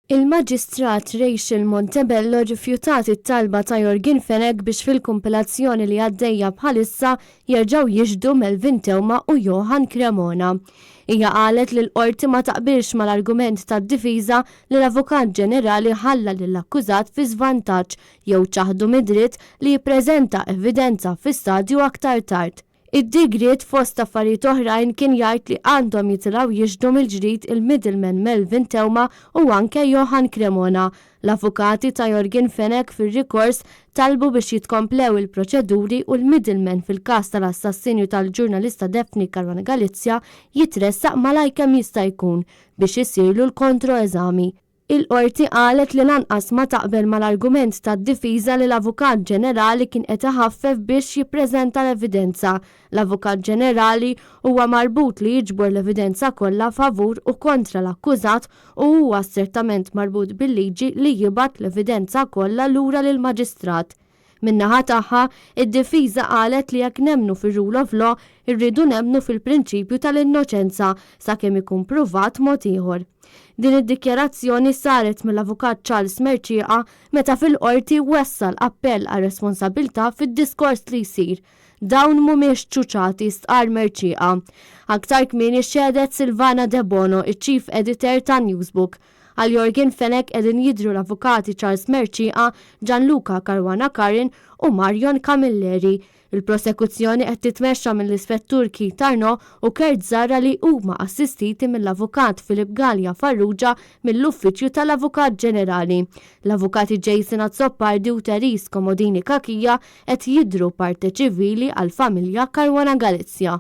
Il-Maġistrat Rachel Montebello rifjutat it-talba ta' Jorgen Fenech biex fil-kompilazzjoni li għaddejja bħalissa jerġgħu jiġdu Melvin Tewma u Johan Cremona. Hija qalet li l-qorti ma taqbilx mal-argument tad-difiża li l-Avukat Ġenerali ħalla lill-akkużat fi żvantaġġ jew ċaħdu mid-dritt li jippreżenta evidenza fi stadju aktar tard. Id-digriet fost affarijiet oħrajn kien jgħid li għandhom jitilgħu jiġdu mill-ġdid il-middleman Melvin Tewma u anke Johan Cremona. L-avukati ta' Jorgen Fenech fir-rikors talbu biex jitkomplew il-proċeduri u l-middleman fil-każ tal-assassinju tal-ġurnalista Daphne Caruana Galizia jitressaq malajr kemm jista' jkun biex isirlu l-kontroeżami. Il-qorti qalet li lanqas ma taqbel mal-argument tad-difiża li l-Avukat Ġenerali kien qed iħaffef biex jippreżenta l-evidenza. L-Avukat Ġenerali huwa marbut li jiġbor l-evidenza kollha favur u kontra l-akkużat u huwa strettament marbut bil-liġi li jibgħat l-evidenza kollha lura lill-Maġistrat. Min-naħa tagħha, id-difiża qalet li jekk nemmnu fir-rule of law irridu nemmnu fil-prinċipju tal-innoċenza sakemm ikun pruvat mod ieħor. Din id-dikjarazzjoni saret mill-Avukat Charles Merċieqa meta fil-qorti wessal appell għal responsabilità fid-diskors li jsir. Dawn mhumiex ċuċati stqar Merċieqa. Aktar kmieni xedet Silvana De Bono, iċ-Chief Editor ta' Newsbook. Għal Jorgen Fenech qegħdin jidhru l-avukati Charles Merċieqa, Gianluca Caruana Karin u Marion Camilleri. Il-prosekuzzjoni qed titmexxa mill-Ispettur Keith Arnaud u Kurt Zarra li huma assistiti mill-Avukat Philip Gallia Farrugia mill-Uffiċċju tal-Avukat Ġenerali. L-Avukati Jason Azzopardi u Therese Comodini Kakija qed jidhru parte ċivili għall-familja Caruana Galizia.